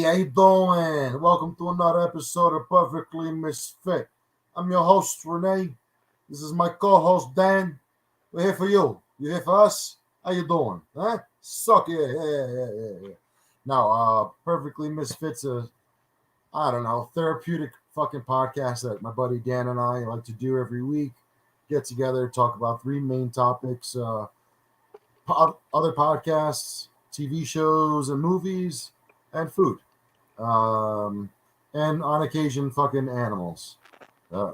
how you doing? Welcome to another episode of Perfectly Misfit. I'm your host, Renee. This is my co-host, Dan. We're here for you. You here for us? How you doing? Huh? Suck it. Yeah. Now, Perfectly Misfit's I don't know, therapeutic fucking podcast that my buddy Dan and I like to do every week. Get together, talk about three main topics, other podcasts, TV shows and movies, and food. Um, and on occasion, fucking animals. Uh,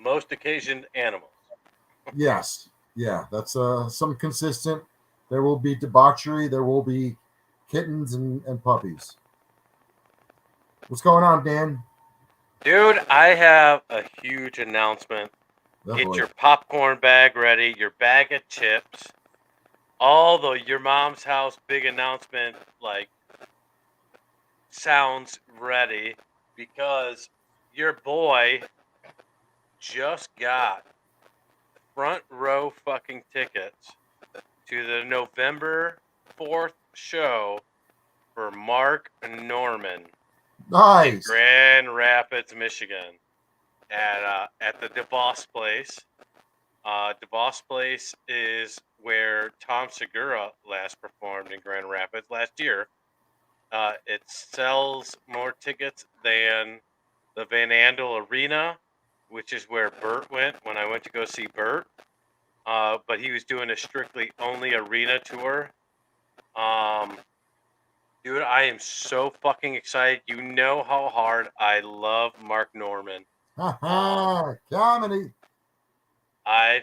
Most occasion animals. yes, yeah, that's some consistent. There will be debauchery. There will be kittens and puppies. What's going on, Dan? Dude, I have a huge announcement. Oh, Get boy. your popcorn bag ready, your bag of chips, all the your mom's house big announcement sounds ready because your boy just got front row fucking tickets to the November 4th show for Mark Norman in Nice. Grand Rapids, Michigan, at the DeVos Place. DeVos Place is where Tom Segura last performed in Grand Rapids last year. It sells more tickets than the Van Andel Arena, which is where Bert went when I went to go see Bert. But he was doing a strictly only arena tour. Dude, I am so fucking excited. You know how hard I love Mark Norman. Comedy. I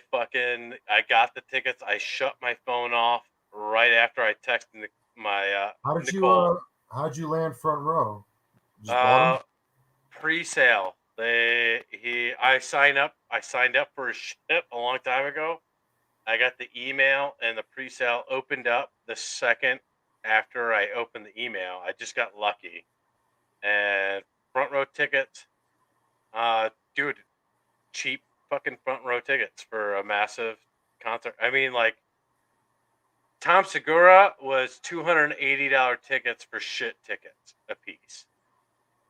got the tickets. I shut my phone off right after I texted my Nicole. How'd you land front row? Just bought them? Pre-sale. I signed up for a ship a long time ago. I got the email and the pre-sale opened up the second after I opened the email. I just got lucky. And front row tickets, dude, cheap fucking front row tickets for a massive concert. I mean, like, Tom Segura was $280 tickets for shit tickets a piece.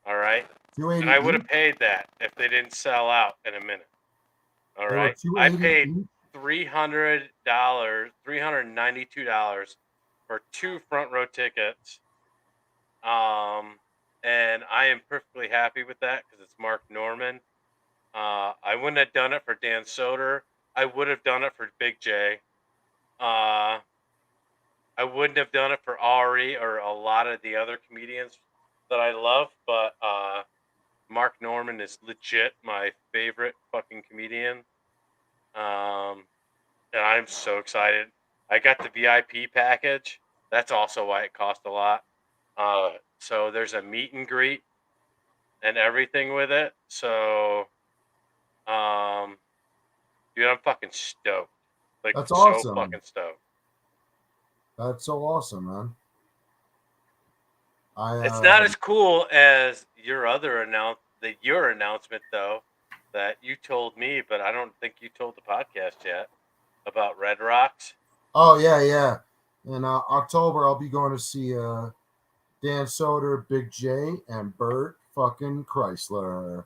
All right, and I would have paid that if they didn't sell out in a minute. All right, I paid $392 for 2 front row tickets. And I am perfectly happy with that because it's Mark Norman. I wouldn't have done it for Dan Soder. I would have done it for Big J. I wouldn't have done it for Ari or a lot of the other comedians that I love, but Mark Norman is legit my favorite fucking comedian. And I'm so excited. I got the VIP package. That's also why it cost a lot. So there's a meet and greet and everything with it. So, dude, I'm fucking stoked. Like, that's so awesome. Fucking stoked. That's so awesome, man. It's not as cool as your announcement though that you told me, but I don't think you told the podcast yet about Red Rocks. Oh yeah. In October, I'll be going to see Dan Soder, Big J, and Bert fucking Chrysler.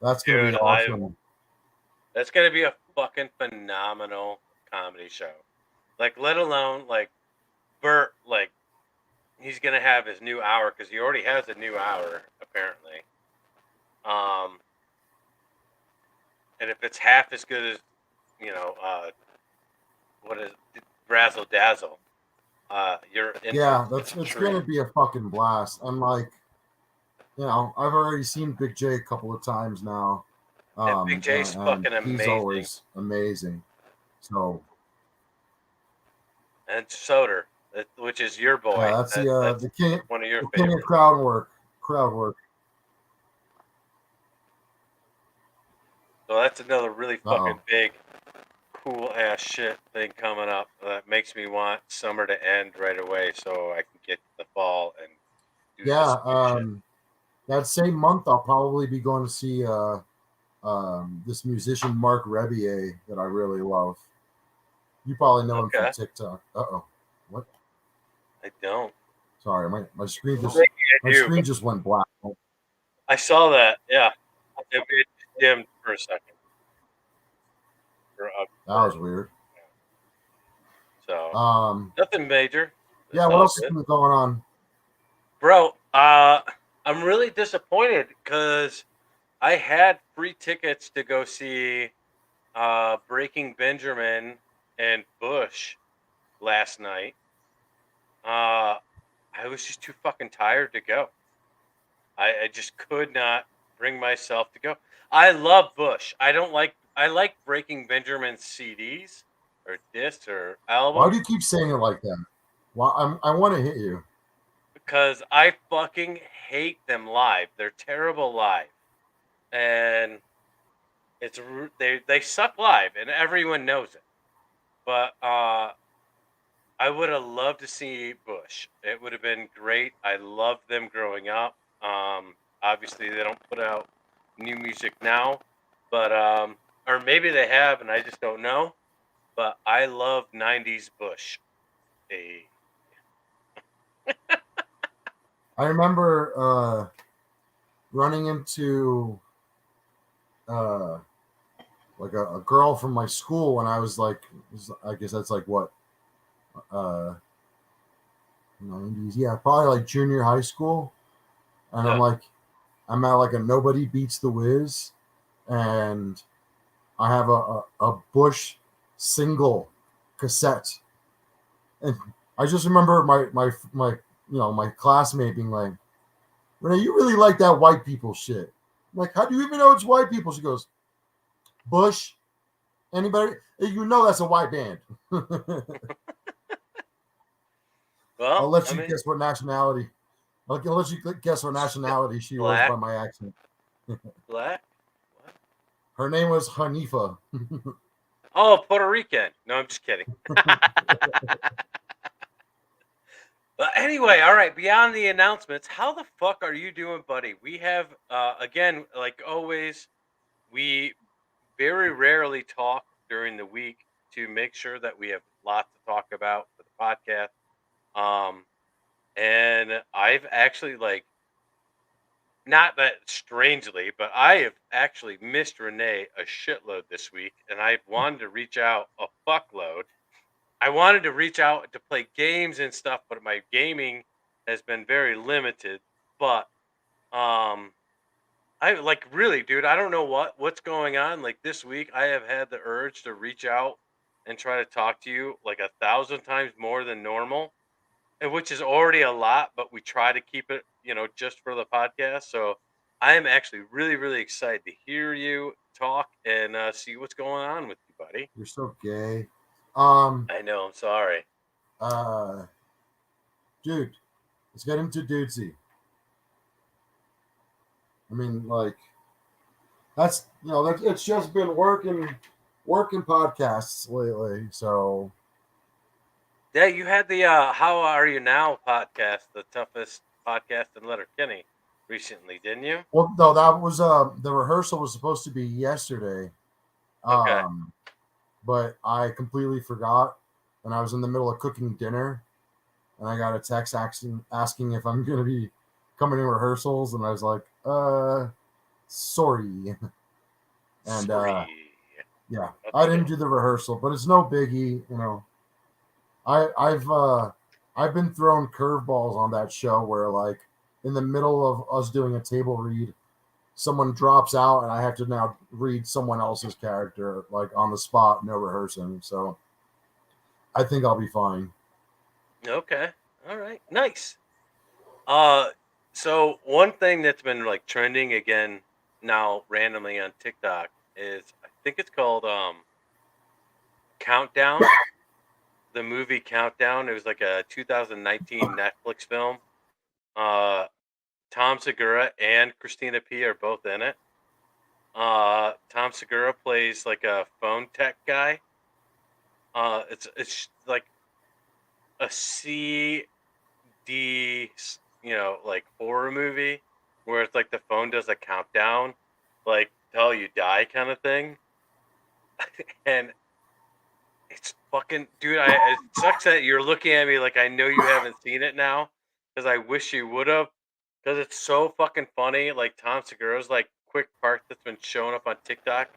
That's gonna be awesome. That's gonna be a fucking phenomenal comedy show. Like, let alone like Bert, like he's gonna have his new hour because he already has a new hour apparently. And if it's half as good as what is Razzle Dazzle, it's gonna be a fucking blast. I'm like, I've already seen Big J a couple of times now. And Big J's fucking amazing. He's always amazing. So, and Soder, which is your boy. Yeah, that's the king. One of your king of crowd work. So that's another really fucking big, cool ass shit thing coming up that makes me want summer to end right away so I can get to the fall and do this shit. That same month I'll probably be going to see this musician Mark Rebier that I really love. You probably know him from TikTok. What? I don't. Sorry, my screen just. My you. screen just went black. I saw that. Yeah, it dimmed for a second. That was weird. So nothing major. It's Yeah, what all else has good. been going on? Bro, I'm really disappointed because I had free tickets to go see Breaking Benjamin and Bush last night. I was just too fucking tired to go. I just could not bring myself to go. I love Bush. I like Breaking Benjamin's CDs or discs or Why do albums you keep saying it like that? Why I want to hit you. because I fucking hate them live. They're terrible live. And they suck live and everyone knows it. But I would have loved to see Bush. It would have been great. I loved them growing up. Obviously, they don't put out new music now, but or maybe they have, and I just don't know. But I love '90s Bush. Hey. I remember running into like a girl from my school when I was like, I guess that's like what, 90s, yeah, probably like junior high school. And Yeah. I'm at like a Nobody Beats the Wiz, and I have a Bush single cassette. And I just remember my my classmate being like, Renee, you really like that white people shit. I'm like, how do you even know it's white people? She goes, Bush. Anybody? You know that's a white band. I'll Well, let I you mean, guess what nationality. I'll let you guess what nationality she was black, by my accent. black. What? Her name was Hanifa. Oh, Puerto Rican. No, I'm just kidding. But anyway, all right. Beyond the announcements, how the fuck are you doing, buddy? We have, again, like always, we very rarely talk during the week to make sure that we have lots to talk about for the podcast. And I've actually like not that strangely, but I have actually missed Renee a shitload this week, and I wanted to reach out a fuckload. I wanted to reach out to play games and stuff, but my gaming has been very limited. But um, I like really, dude. I don't know what's going on. Like this week, I have had the urge to reach out and try to talk to you like 1,000 times more than normal, and which is already a lot. But we try to keep it, just for the podcast. So I am actually really, really excited to hear you talk and see what's going on with you, buddy. You're so gay. Um, I know. I'm sorry. uh, dude, let's get into dudesy. I mean, like that's it's just been working podcasts lately. So Yeah, you had the "How Are You Now" podcast, the toughest podcast in Letterkenny, recently, didn't you? well, no, that was the rehearsal was supposed to be yesterday, Okay. but I completely forgot, and I was in the middle of cooking dinner, and I got a text asking if I'm gonna be coming in rehearsals, and I was like, sorry, and Sorry. yeah, That's I okay. didn't do the rehearsal, but it's no biggie, I've been thrown curveballs on that show where like in the middle of us doing a table read, someone drops out and I have to now read someone else's character like on the spot, no rehearsing. So I think I'll be fine. Okay. All right. Nice. Uh, so one thing that's been like trending again now randomly on TikTok is I think it's called Countdown. The movie Countdown. It was like a 2019 Netflix film. Uh, Tom Segura and Christina P are both in it. Tom Segura plays like a phone tech guy. It's like a CD, like horror movie where it's like the phone does a countdown, like till you die kind of thing. And it's fucking, dude. It sucks that you're looking at me like I know you haven't seen it now because I wish you would have. because it's so fucking funny. Like Tom Segura's like quick part that's been showing up on TikTok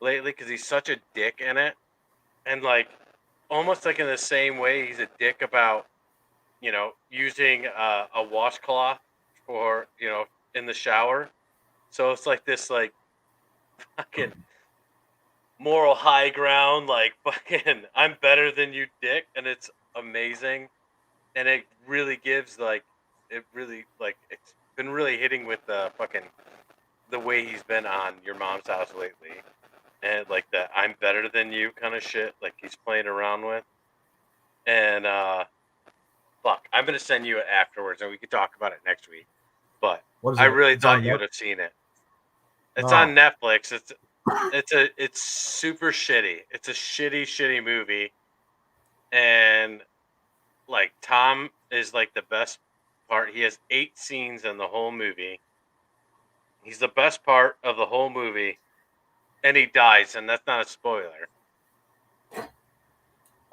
lately because he's such a dick in it, and like almost like in the same way he's a dick about using a washcloth for in the shower. So it's like this like fucking moral high ground, like fucking I'm better than you, dick, and it's amazing, and it really gives it's been really hitting with the fucking the way he's been on Your Mom's House lately, and like that I'm better than you kind of shit, like he's playing around with, and fuck, I'm gonna send you it afterwards, and we can talk about it next week. But What is I it? really It's on thought you Net- would have seen it. It's No. on Netflix. It's super shitty. It's a shitty movie, and like Tom is like the best part. He has 8 scenes in the whole movie. He's the best part of the whole movie, and he dies, and that's not a spoiler.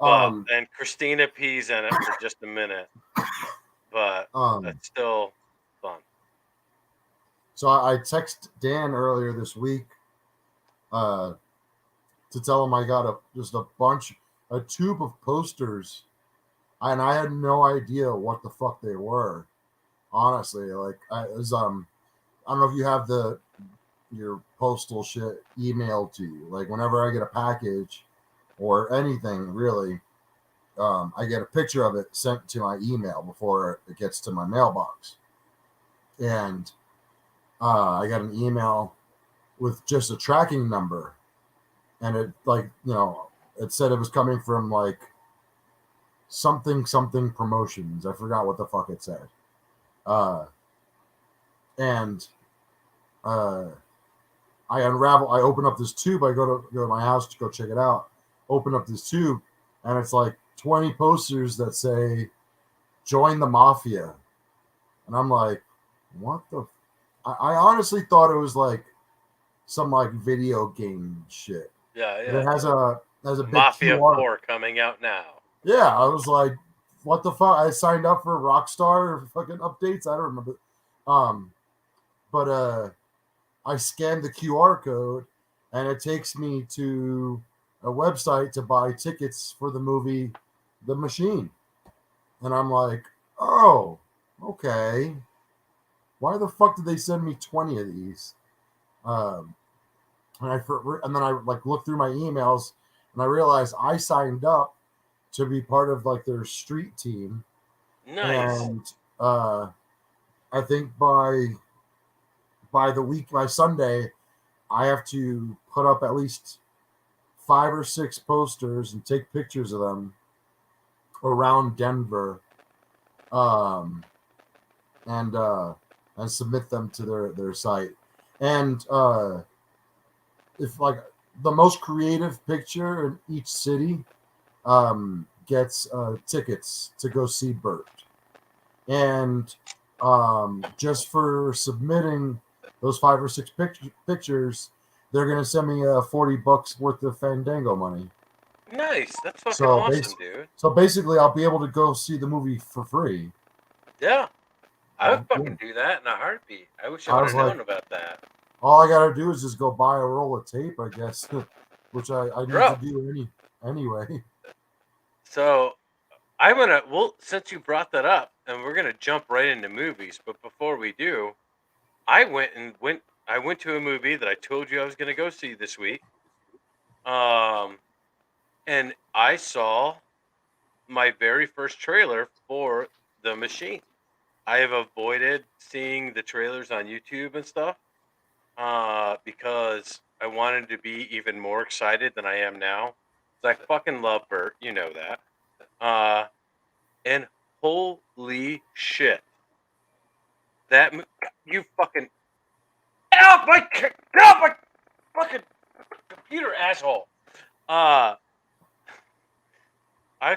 But Um, and Christina P's in it for just a minute, but um, that's still fun. so I texted Dan earlier this week, uh, to tell him I got a tube of posters, and I had no idea what the fuck they were. Honestly, like I don't know if you have your postal shit emailed to you. Like whenever I get a package or anything really, I get a picture of it sent to my email before it gets to my mailbox. And I got an email with just a tracking number, and it it said it was coming from like something promotions. I forgot what the fuck it said. Uh, and uh, I open up this tube. I go to my house to go check it out. Open up this tube, and it's like 20 posters that say "Join the Mafia," and I'm like, what the? I honestly thought it was like some like video game shit. Yeah, But it yeah. has a big Mafia QR. 4 coming out now. Yeah, I was like, what the fuck? I signed up for Rockstar fucking updates. I don't remember. Um, but I scanned the QR code, and it takes me to a website to buy tickets for the movie The Machine. And I'm like, oh, okay. Why the fuck did they send me 20 of these? Um, and then I like looked through my emails, and I realized I signed up to be part of like their street team. Nice. And I think by Sunday, I have to put up at least 5 or 6 posters and take pictures of them around Denver, um, and submit them to their site. And if like the most creative picture in each city gets tickets to go see Bert. And just for submitting those 5 or 6 pictures, they're gonna send me $40 worth of Fandango money. Nice. That's fucking So awesome, dude. so basically, I'll be able to go see the movie for free. Yeah. I would Yeah. fucking do that in a heartbeat. I wish I I would was have known like, about that. all I gotta do is just go buy a roll of tape, I guess, which I need Bro. to do anyway. So since you brought that up, and we're gonna jump right into movies, but before we do, I went to a movie that I told you I was gonna go see this week. And I saw my very first trailer for The Machine. I have avoided seeing the trailers on YouTube and stuff because I wanted to be even more excited than I am now. 'Cause I fucking love Bert, you know that. And holy shit, you fucking get off my fucking computer, asshole. I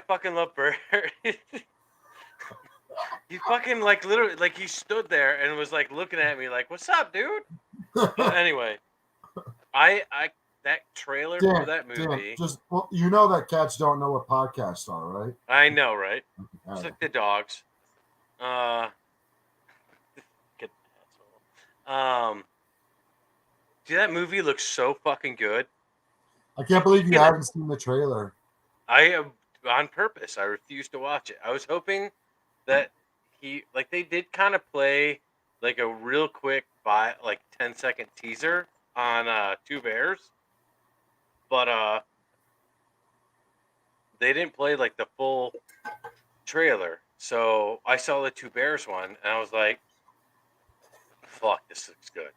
fucking love Bert. He fucking like literally like he stood there and was like looking at me like, "What's up, dude?" But anyway, I that trailer for that Dan, movie. just well, you know that cats don't know what podcasts are, right? I know, right? All It's right. like the dogs. Get Dude, that movie looks so fucking good. I can't believe you haven't seen the trailer. I am on purpose. I refused to watch it. I was hoping that they did kind of play like a real quick 10-second teaser on Two Bears, but they didn't play like the full trailer. So I saw the Two Bears one and I was like, fuck, this looks good.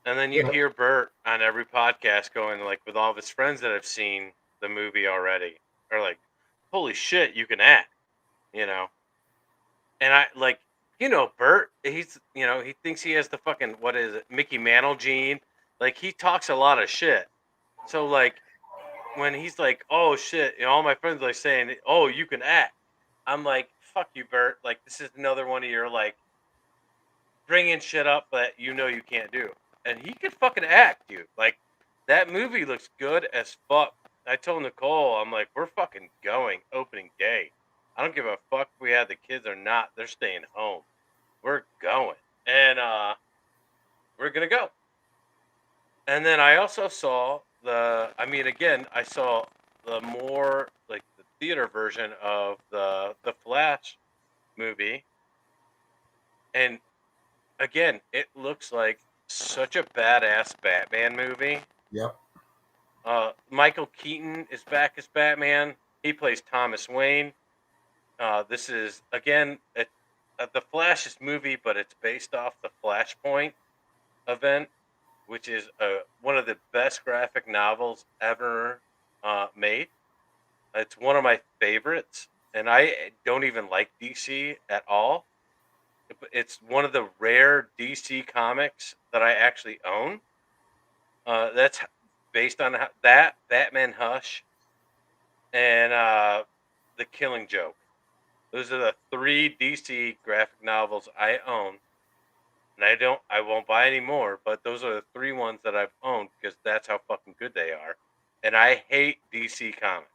And then you Yeah. hear Bert on every podcast going like with all of his friends that have seen the movie already are like, holy shit, you can act, you know. And I like, Bert, he thinks he has the fucking, what is it, Mickey Mantle gene. Like he talks a lot of shit. So like when he's like, oh shit, all my friends are saying, oh, you can act. I'm like, fuck you, Bert. Like this is another one of your like bringing shit up that you can't do. And he could fucking act, dude. Like that movie looks good as fuck. I told Nicole, I'm like, we're fucking going opening day. I don't give a fuck if we have the kids or not. They're staying home. We're going. And we're gonna go. And then I also saw I saw the more like the theater version of the Flash movie. And again, it looks like such a badass Batman movie. Yep. Michael Keaton is back as Batman. He plays Thomas Wayne. This is again the Flash's movie, but it's based off the Flashpoint event, which is one of the best graphic novels ever made. It's one of my favorites, and I don't even like DC at all. It's one of the rare DC comics that I actually own. That's based on that Batman Hush and The Killing Joke. Those are the 3 DC graphic novels I own, and I won't buy any more. But those are the 3 ones that I've owned because that's how fucking good they are. And I hate DC comics.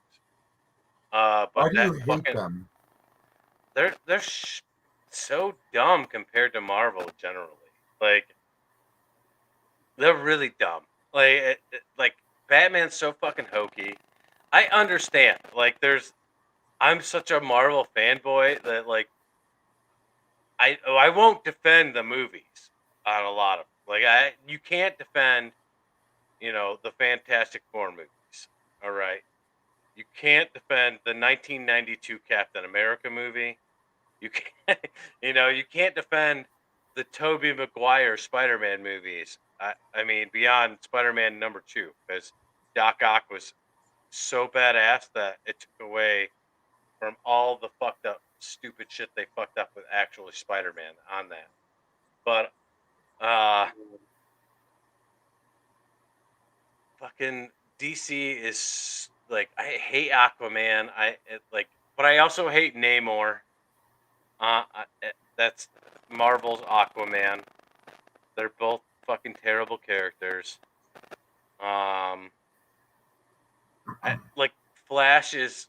Why But do you that hate fucking them? they're so dumb compared to Marvel generally. Like they're really dumb. Like Batman's so fucking hokey. I understand. I'm such a Marvel fanboy that like I won't defend the movies on a lot of you can't defend the Fantastic Four movies. All right, you can't defend the 1992 Captain America movie. You can't you can't defend the Tobey Maguire Spider-Man movies. I mean beyond Spider-Man #2 because Doc Ock was so badass that it took away from all the fucked up stupid shit they fucked up with actually Spider-Man on that. But uh fucking DC is like I hate Aquaman. But I also hate Namor. That's Marvel's Aquaman. They're both fucking terrible characters. Um like Flash is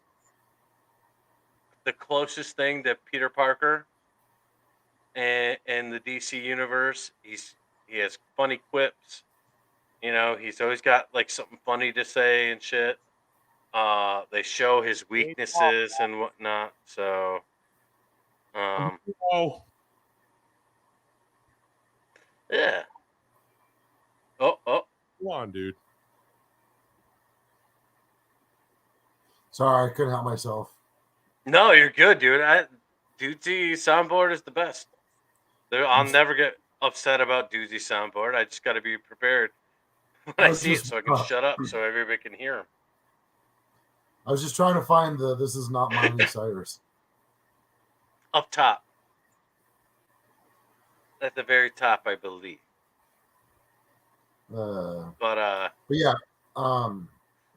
the closest thing to Peter Parker in the DC universe. He has funny quips. He's always got like something funny to say and shit. They show his weaknesses and whatnot. So, Oh, yeah. Oh. come on, dude. Sorry, I couldn't help myself. No, you're good, dude. Dudesy soundboard is the best. I'll never get upset about Dudesy soundboard. I just got to be prepared when I see it so I can shut up so everybody can hear him. I was just trying to find the "This Is Not Miley Cyrus" Up top. At the very top, I believe. But yeah,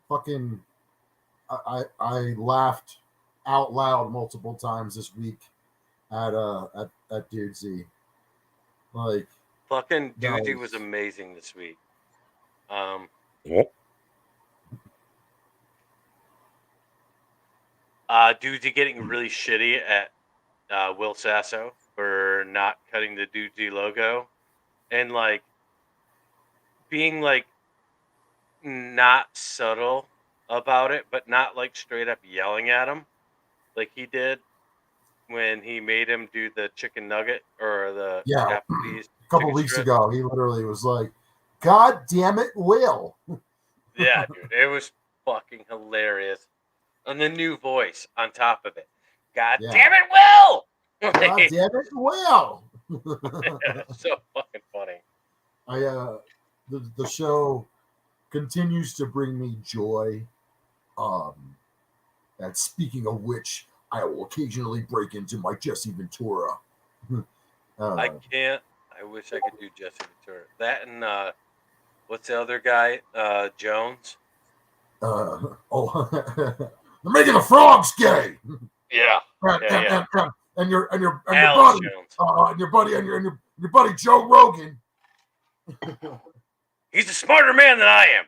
fucking, I laughed out loud multiple times this week at Dudesy. Like fucking Dudesy was amazing this week. Yep. Dudesy getting really shitty at Will Sasso for not cutting the Dudesy logo and like being like not subtle about it, but not like straight up yelling at him like he did when he made him do the chicken nugget or the Yeah. Applebee's A couple chicken weeks strip. ago, he literally was like, "God damn it, Will!" Yeah, dude, it was fucking hilarious. And the new voice on top of it. God Yeah. damn it, Will! God damn it, Will! So fucking funny. The show continues to bring me joy. And speaking of which, I will occasionally break into my Jesse Ventura. I can't. I wish I could do Jesse Ventura. That and what's the other guy? Jones. They're making the frogs gay. Yeah. And your Alex buddy, Jones. and your buddy Joe Rogan. He's a smarter man than I am.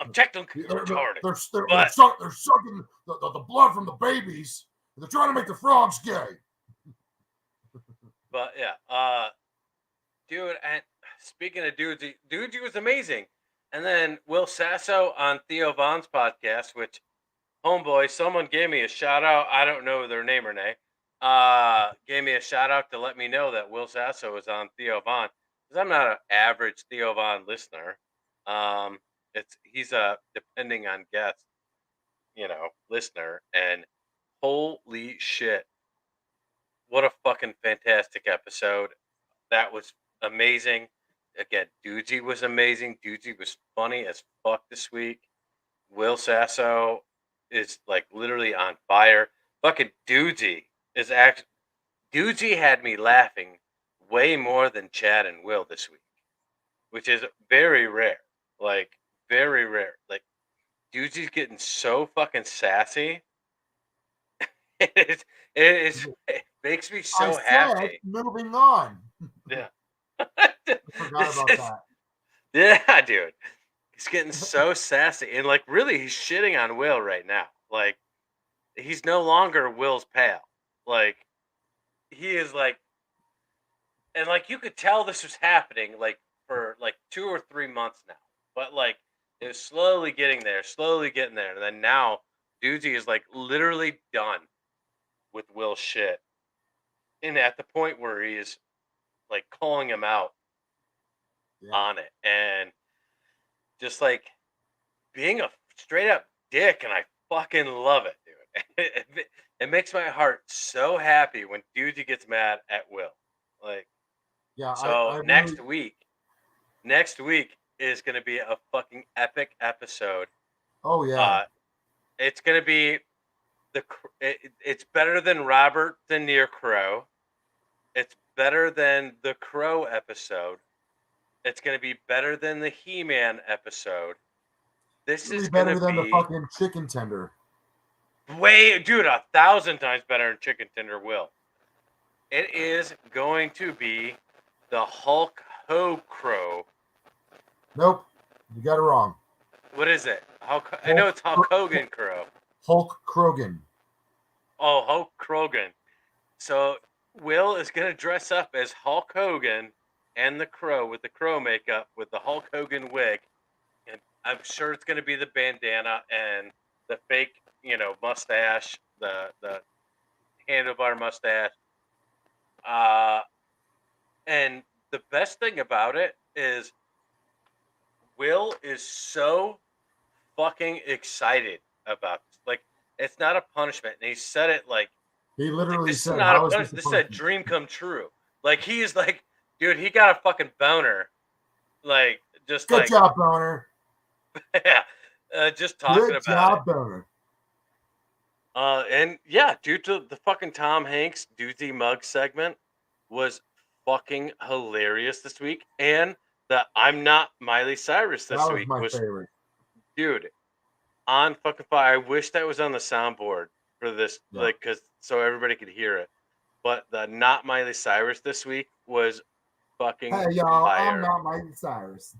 I'm technically retarded. They're sucking the blood from the babies. And they're trying to make the frogs gay. But yeah, dude. And speaking of Dudesy was amazing. And then Will Sasso on Theo Von's podcast, which homeboy, someone gave me a shout out. I don't know their name or name. Gave me a shout out to let me know that Will Sasso was on Theo Von, because I'm not an average Theo Von listener. He's a depending on guest, listener, and holy shit, what a fucking fantastic episode. That was amazing. Again, Dudesy was amazing. Dudesy was funny as fuck this week. Will Sasso is like literally on fire. Fucking Dudesy had me laughing way more than Chad and Will this week, which is very rare. Like, very rare. Like, Dudesy's getting so fucking sassy. It makes me so happy. Moving on. Yeah. Forgot about that. Yeah, dude. He's getting so sassy. And, like, really, he's shitting on Will right now. Like, he's no longer Will's pal. Like, he is, like... And, like, you could tell this was happening, like, for, like, 2 or 3 months now. But, like, it was slowly getting there. And then now, Dudesy is, like, literally done with Will's shit. And at the point where he is, like, calling him out on it. And just, like, being a straight-up dick, and I fucking love it, dude. It makes my heart so happy when Dudesy gets mad at Will. Like, yeah. So next week is going to be a fucking epic episode. Oh yeah. It's going to be it's better than Robert De Niro Crow. It's better than the Crow episode. It's going to be better than the He-Man episode. This is better than the fucking chicken tender. Dude, 1,000 times better than chicken tender Will. It is going to be the Hulk Crow. Nope, you got it wrong. What is it? I know it's Hulk Hogan Crow. Hulk Krogan. Oh, Hulk Krogan. So Will is going to dress up as Hulk Hogan and the Crow with the Crow makeup with the Hulk Hogan wig. And I'm sure it's going to be the bandana and the fake, mustache, the handlebar mustache. And the best thing about it is Will is so fucking excited about this. Like, it's not a punishment. And he said it like, he literally this said, is not a punishment. This is a dream come true. Like, he is like, dude, he got a fucking boner. Like, just good job, boner. Yeah. Just talking about it. Good job, boner. And yeah, due to the fucking Tom Hanks Dudesy mug segment was fucking hilarious this week. And the I'm Not Miley Cyrus this week was favorite. Dude, on fucking fire. I wish that was on the soundboard for this, like, because so everybody could hear it. But the Not Miley Cyrus this week was fucking hey, y'all, fire. I'm not Miley Cyrus.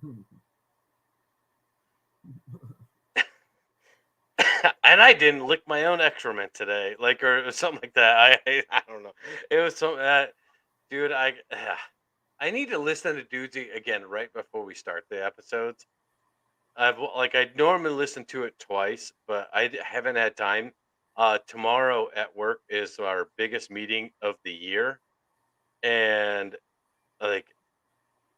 And I didn't lick my own excrement today, like, or something like that. I don't know. It was something that, dude. I I need to listen to Dudesy again right before we start the episodes. I normally listen to it twice, but haven't had time. Tomorrow at work is our biggest meeting of the year, and like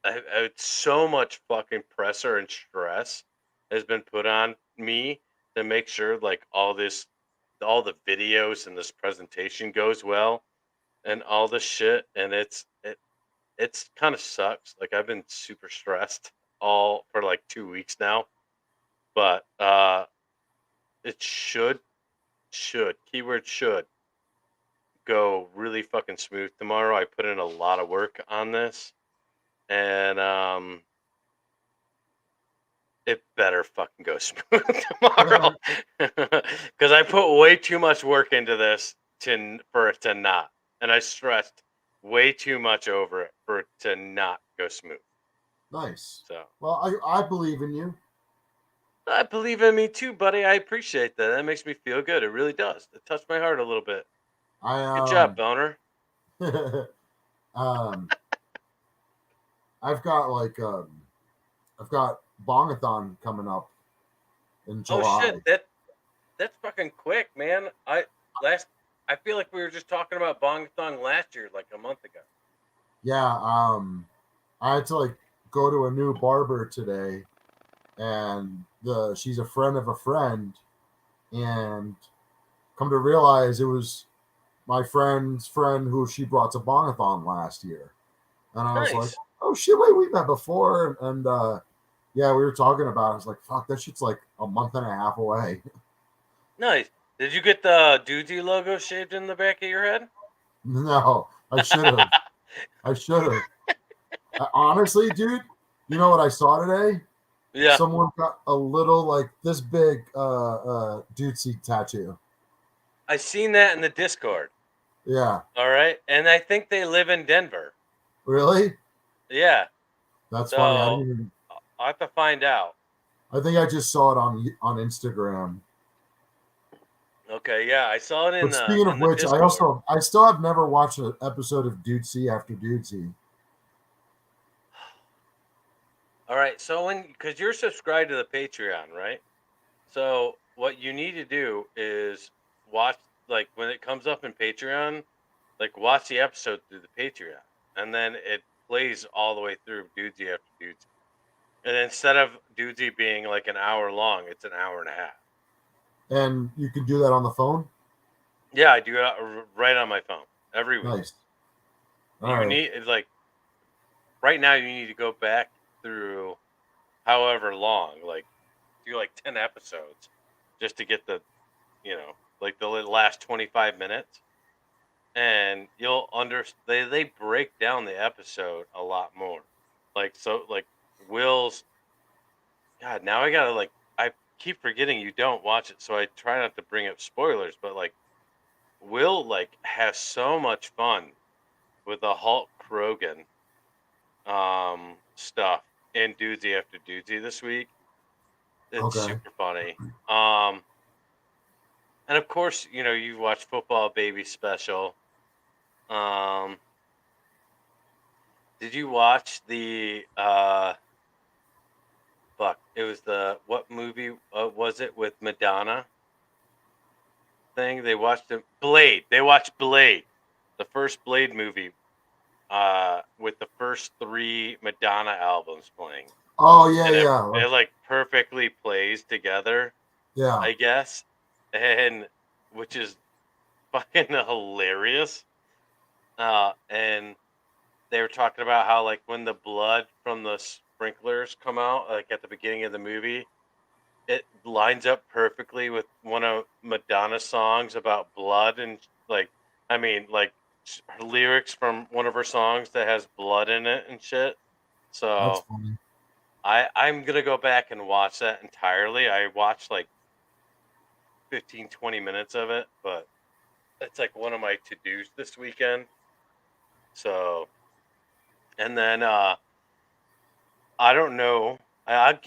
it's so much fucking pressure and stress has been put on me to make sure like all the videos and this presentation goes well and all this shit, and it's kind of sucks. Like I've been super stressed all for like 2 weeks now, but it should keyword should go really fucking smooth tomorrow. I put in a lot of work on this, and it better fucking go smooth tomorrow because I put way too much work into this for it to not, and I stressed way too much over it for it to not go smooth. Nice. So Well, I believe in you. I believe in me too, buddy. I appreciate that. That makes me feel good. It really does. It touched my heart a little bit. Good job, Boner. um, I've got I've got Bongathon coming up in July. Oh shit, that's fucking quick, man. I feel like we were just talking about Bongathon last year, like a month ago. Yeah, I had to like go to a new barber today, and she's a friend of a friend, and come to realize it was my friend's friend who she brought to Bongathon last year, and I was like, Nice. oh shit, wait, we met before, and yeah, we were talking about it. I was like, fuck, that shit's like a month and a half away. Nice. Did you get the Dudesy logo shaved in the back of your head? No, I should have. I should have. Honestly, dude, you know what I saw today? Yeah. Someone got a little like this big Dudesy tattoo. I seen that in the Discord. Yeah. All right. And I think they live in Denver. Really? Yeah. That's So funny. I didn't even, I'll have to find out. I think I just saw it on Instagram. Okay, yeah, I saw it in But the speaking of which, Discord. I still have never watched an episode of Dudesy after Dudesy. All right, so because you're subscribed to the Patreon, right? So what you need to do is watch, like when it comes up in Patreon, like watch the episode through the Patreon, and then it plays all the way through Dudesy after Dudesy. And instead of Dudesy being like an hour long, it's an hour and a half. And you can do that on the phone? Yeah, I do it right on my phone every week. Nice. Need like right now you need to go back through however long, like do like 10 episodes just to get the, like the last 25 minutes, and you'll they break down the episode a lot more. Like Will's, God, now I gotta I keep forgetting you don't watch it, so I try not to bring up spoilers, but like Will has so much fun with the Hulk Hogan stuff in Dudesy after Dudesy this week. It's super funny. And of course, you've watched Football Baby Special. Did you watch the it was what movie was it with Madonna thing? They watched Blade. They watched Blade, the first Blade movie, with the first 3 Madonna albums playing. Oh yeah, and yeah. It like perfectly plays together. Yeah. I guess, and which is fucking hilarious. And they were talking about how like when the blood from the sprinklers come out, like at the beginning of the movie, it lines up perfectly with one of Madonna's songs about blood, and like her lyrics from one of her songs that has blood in it and shit. So that's funny. I'm gonna go back and watch that entirely. I watched like 15-20 minutes of it, but it's like one of my to-dos this weekend. So, and then I don't know. I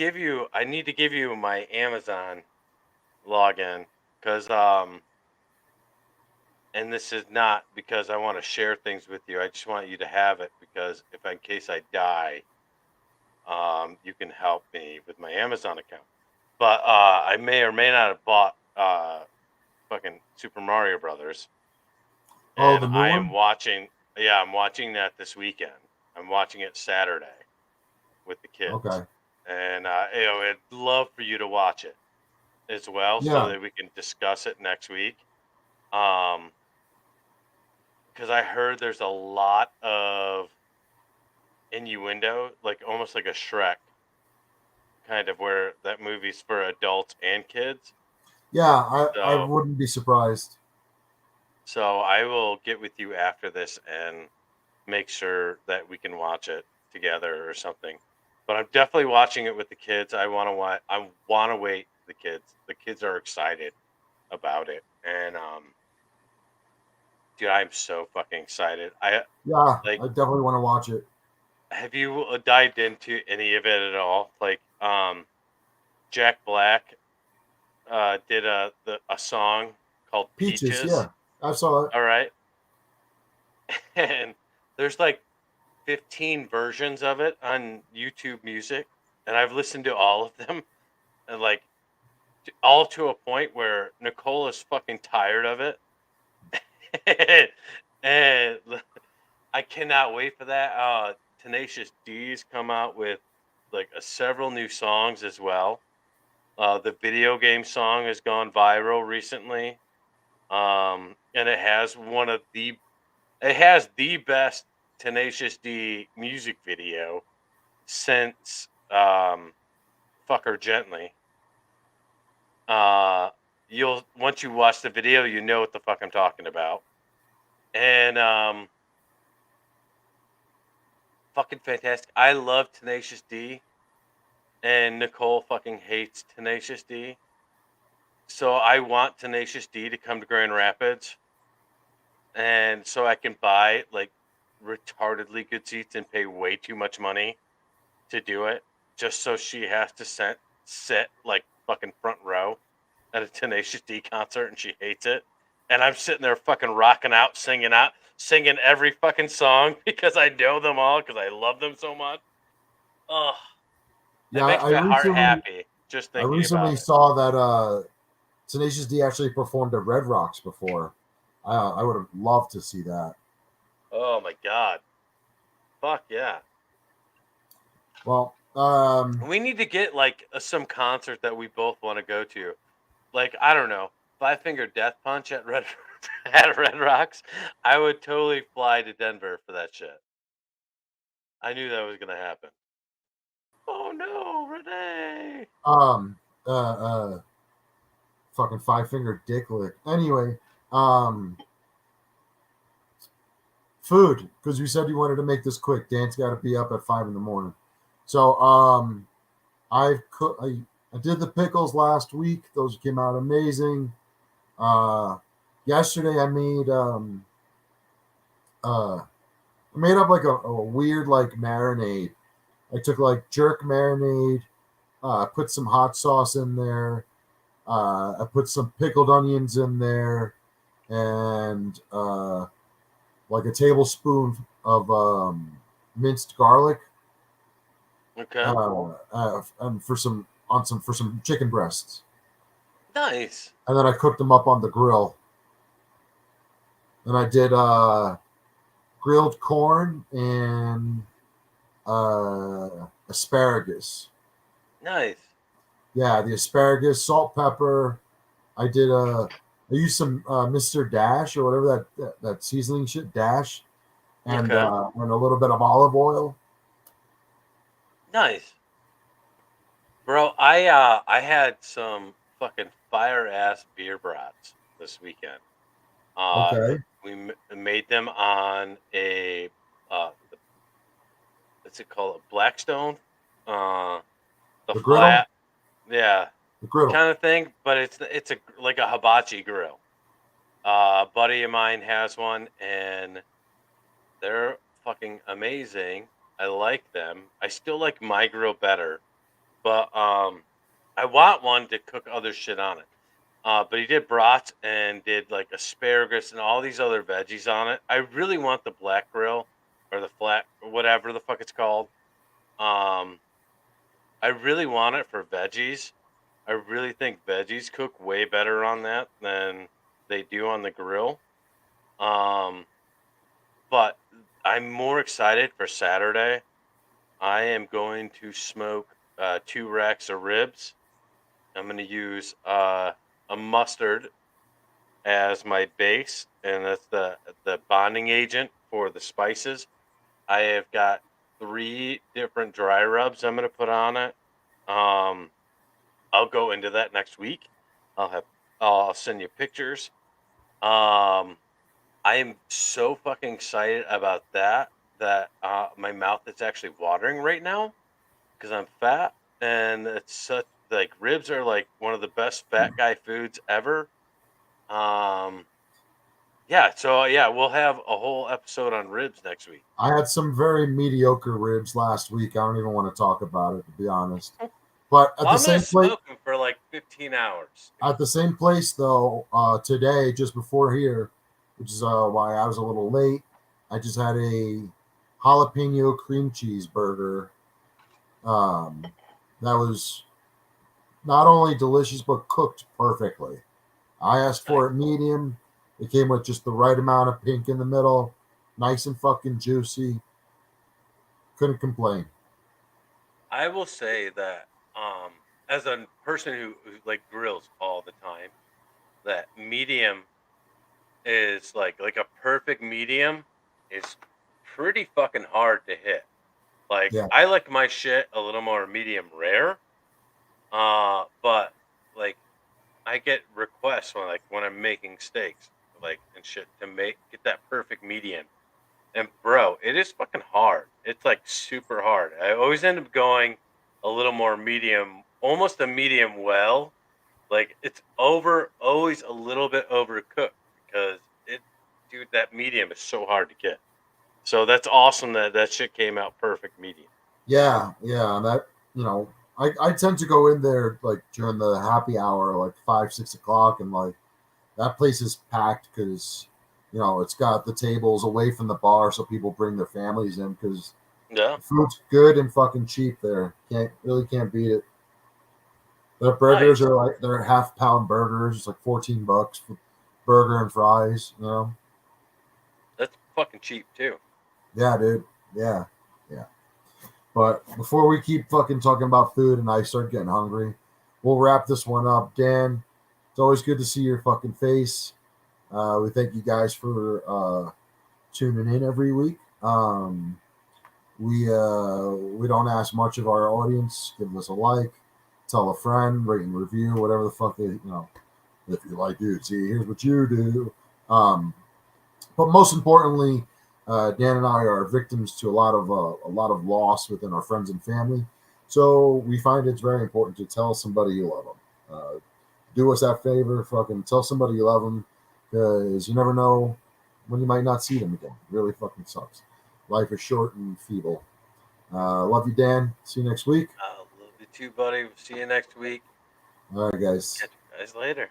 need to give you my Amazon login because and this is not because I want to share things with you. I just want you to have it because if in case I die, you can help me with my Amazon account. But I may or may not have bought fucking Super Mario Brothers, Oh, and the new I am one. watching. Yeah, I'm watching that this weekend. I'm watching it Saturday with the kids, Okay. and I'd love for you to watch it as well, so Yeah. that we can discuss it next week. Um, because I heard there's a lot of innuendo, like almost like a Shrek kind of, where that movie's for adults and kids. Yeah. I So, wouldn't be surprised. so I will get with you after this and make sure that we can watch it together or something. But I'm definitely watching it with the kids. I want to wait for the kids. The kids are excited about it, and dude, I'm so fucking excited. I Yeah, like. I definitely want to watch it. Have you dived into any of it at all? Like, Jack Black did a song called Peaches. Peaches. Yeah, I saw it. All right, and there's like 15 versions of it on YouTube Music, and I've listened to all of them, and like all to a point where Nicole is fucking tired of it, and I cannot wait for that. Tenacious D's come out with like several new songs as well. The video game song has gone viral recently, and it has the best Tenacious D music video since "Fuck Her Gently." Uh, you'll once you watch the video, you know what the fuck I'm talking about, and fucking fantastic. I love Tenacious D, and Nicole fucking hates Tenacious D. So I want Tenacious D to come to Grand Rapids, and so I can buy like retardedly good seats and pay way too much money to do it, just so she has to sit like fucking front row at a Tenacious D concert, and she hates it. And I'm sitting there fucking rocking out, singing every fucking song because I know them all because I love them so much. Oh, it Yeah, makes my heart happy just I thinking about recently it. saw that Tenacious D actually performed at Red Rocks before. I would have loved to see that. Oh my god. Fuck yeah. Well, We need to get like some concert that we both want to go to. Like, I don't know, Five Finger Death Punch at Red at Red Rocks. I would totally fly to Denver for that shit. I knew that was gonna happen. Oh no, Renee. um, fucking five finger dick lick. Anyway, um, food because you said you wanted to make this quick. Dan's got to be up at 5 in the morning. So, I did the pickles last week. Those came out amazing. Uh, yesterday I made up like a weird like marinade. I took like jerk marinade. I put some hot sauce in there. I put some pickled onions in there, and like a tablespoon of minced garlic, Okay. and for some chicken breasts. Nice. And then I cooked them up on the grill. And I did grilled corn and asparagus. Nice. Yeah, the asparagus, salt, pepper. I did I used some Mr. Dash or whatever that seasoning shit, Dash, and Okay. and a little bit of olive oil. Nice. Bro, I had some fucking fire ass beer brats this weekend. Okay, Made them on a uh what's it called? A Blackstone? Uh the the griddle, flat, yeah, the griddle. kind of thing, but it's a like a hibachi grill. A buddy of mine has one, and they're fucking amazing. I like them. I still like my grill better, but I want one to cook other shit on it. But he did brats and did like asparagus and all these other veggies on it. I really want the black grill or the flat, whatever the fuck it's called. Um, I really want it for veggies. I really think veggies cook way better on that than they do on the grill. But I'm more excited for Saturday. I am going to smoke 2 racks of ribs. I'm going to use a mustard as my base, and that's the bonding agent for the spices. I have got 3 different dry rubs I'm going to put on it. I'll go into that next week. I'll send you pictures. I am so fucking excited about that my mouth is actually watering right now because I'm fat, and it's such like ribs are like one of the best fat guy foods ever. Yeah, so yeah, we'll have a whole episode on ribs next week. I had some very mediocre ribs last week. I don't even want to talk about it, to be honest. But at Well, the same place, smoke them for like 15 hours. at the same place though, today just before here, which is why I was a little late. I just had a jalapeno cream cheese burger. That was not only delicious but cooked perfectly. I asked for it medium. It came with just the right amount of pink in the middle, nice and fucking juicy. Couldn't complain. I will say that as a person who like grills all the time, that medium is like a perfect medium is pretty fucking hard to hit. Like Yeah. I like my shit a little more medium rare. But like I get requests when I'm making steaks, like and shit to get that perfect medium. And bro, it is fucking hard. It's like super hard. I always end up going a little more medium, almost a medium well. Like it's always a little bit overcooked because dude, that medium is so hard to get. So that's awesome that shit came out perfect medium. Yeah, and that, I tend to go in there like during the happy hour, like 5, 6 o'clock, and like that place is packed because it's got the tables away from the bar, so people bring their families in because Yeah. food's good and fucking cheap there. Can't beat it. Their burgers Nice. are like they're half-pound burgers. It's like $14 for burger and fries. That's fucking cheap too. Yeah, dude. Yeah. But before we keep fucking talking about food and I start getting hungry, we'll wrap this one up. Dan, it's always good to see your fucking face. We thank you guys for tuning in every week. We don't ask much of our audience. Give us a like, tell a friend, rate and review, whatever the fuck they if you like, dude. See, here's what you do. But most importantly, Dan and I are victims to a lot of loss within our friends and family. So we find it's very important to tell somebody you love them. Do us that favor, fucking tell somebody you love them, because you never know when you might not see them again. It really fucking sucks. Life is short and feeble. Love you, Dan. See you next week. Love you too, buddy. See you next week. All right, guys. Catch you guys later.